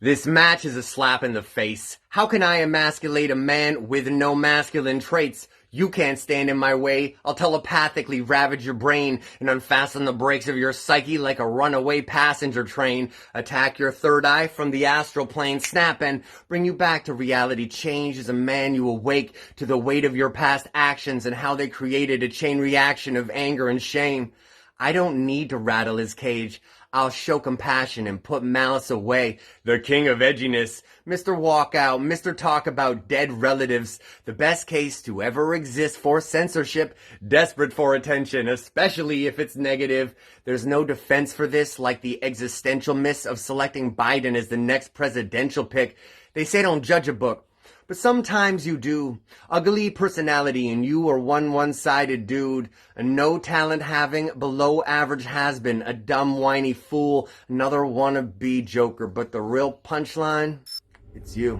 This match is a slap in the face. How can I emasculate a man with no masculine traits? You can't stand in my way. I'll telepathically ravage your brain and unfasten the brakes of your psyche like a runaway passenger train. Attack your third eye from the astral plane, snap and bring you back to reality. Change as a man you awake to the weight of your past actions and how they created a chain reaction of anger and shame. I don't need to rattle his cage. I'll show compassion and put malice away. The king of edginess, Mr. Walkout, Mr. Talk About Dead Relatives, the best case to ever exist for censorship, desperate for attention, especially if it's negative. There's no defense for this, like the existential miss of selecting Biden as the next presidential pick. They say don't judge a book, but sometimes you do. Ugly personality and you are one-sided dude. A no talent having, below average has-been. A dumb whiny fool. Another wannabe joker. But the real punchline? It's you.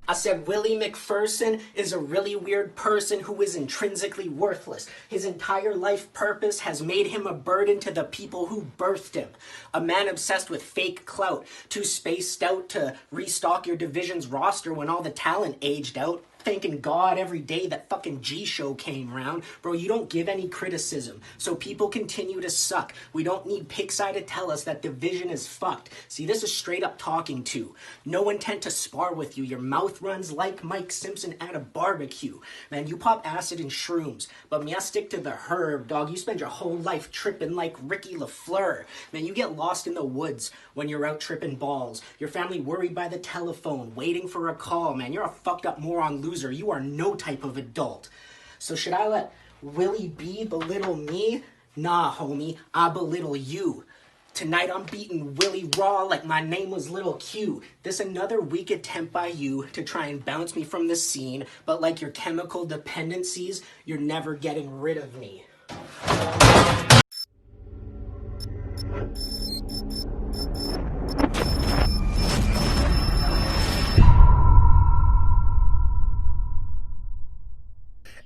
I said Willie McPherson is a really weird person who is intrinsically worthless. His entire life purpose has made him a burden to the people who birthed him. A man obsessed with fake clout, too spaced out to restock your division's roster when all the talent aged out. Thanking God every day that fucking G-Show came round. Bro, you don't give any criticism, so people continue to suck. We don't need Pixie to tell us that division is fucked. See, this is straight up talking to. No intent to spar with you. Your mouth runs like Mike Simpson at a barbecue. Man, you pop acid and shrooms, but me, I stick to the herb, dog. You spend your whole life tripping like Ricky LaFleur. Man, you get lost in the woods when you're out tripping balls. Your family worried by the telephone, waiting for a call. Man, you're a fucked up moron loser. You are no type of adult. So should I let Willie B belittle me? Nah, homie, I belittle you. Tonight I'm beating Willie raw like my name was Little Q. This another weak attempt by you to try and bounce me from the scene, but like your chemical dependencies, you're never getting rid of me.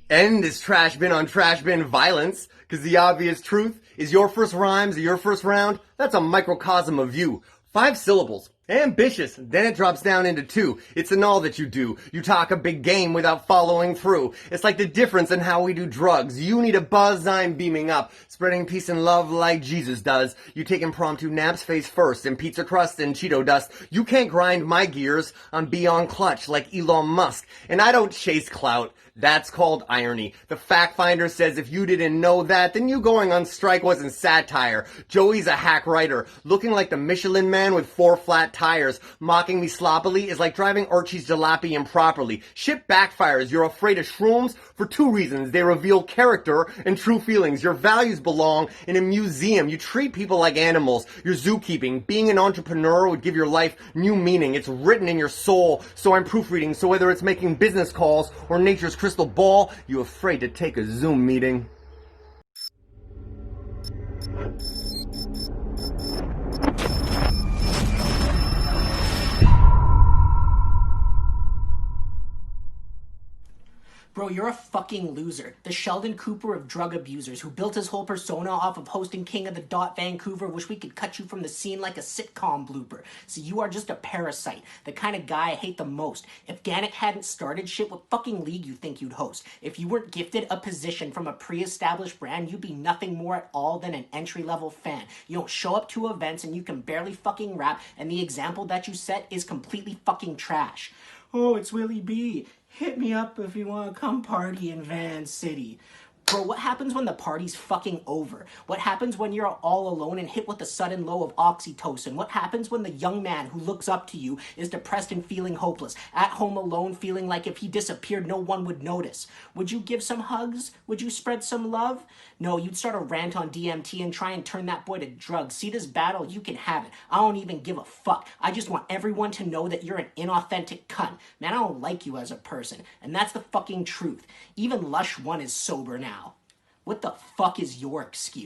End this trash bin on trash bin violence, cause the obvious truth is your first rhymes or your first round, that's a microcosm of you. 5 syllables. Ambitious. Then it drops down into 2. It's in all that you do. You talk a big game without following through. It's like the difference in how we do drugs. You need a buzz, I'm beaming up. Spreading peace and love like Jesus does. You take impromptu naps face first and pizza crust and Cheeto dust. You can't grind my gears on Beyond Clutch like Elon Musk. And I don't chase clout. That's called irony. The fact finder says if you didn't know that, then you going on strike wasn't satire. Joey's a hack writer, looking like the Michelin Man with 4 flat tires. Mocking me sloppily is like driving Archie's jalopy improperly. Shit backfires. You're afraid of shrooms for 2 reasons. They reveal character and true feelings. Your values belong in a museum. You treat people like animals. You're zookeeping. Being an entrepreneur would give your life new meaning. It's written in your soul. So I'm proofreading. So whether it's making business calls or nature's crystal ball, you afraid to take a Zoom meeting. Bro, you're a fucking loser. The Sheldon Cooper of drug abusers who built his whole persona off of hosting King of the Dot Vancouver. Wish we could cut you from the scene like a sitcom blooper. So you are just a parasite. The kind of guy I hate the most. If Gannick hadn't started shit, what fucking league you think you'd host? If you weren't gifted a position from a pre-established brand, you'd be nothing more at all than an entry-level fan. You don't show up to events and you can barely fucking rap, and the example that you set is completely fucking trash. Oh, it's Willie B. Hit me up if you want to come party in Van City. Bro, what happens when the party's fucking over? What happens when you're all alone and hit with the sudden low of oxytocin? What happens when the young man who looks up to you is depressed and feeling hopeless? At home alone, feeling like if he disappeared, no one would notice? Would you give some hugs? Would you spread some love? No, you'd start a rant on DMT and try and turn that boy to drugs. See this battle? You can have it. I don't even give a fuck. I just want everyone to know that you're an inauthentic cunt. Man, I don't like you as a person. And that's the fucking truth. Even Lush 1 is sober now. What the fuck is your excuse?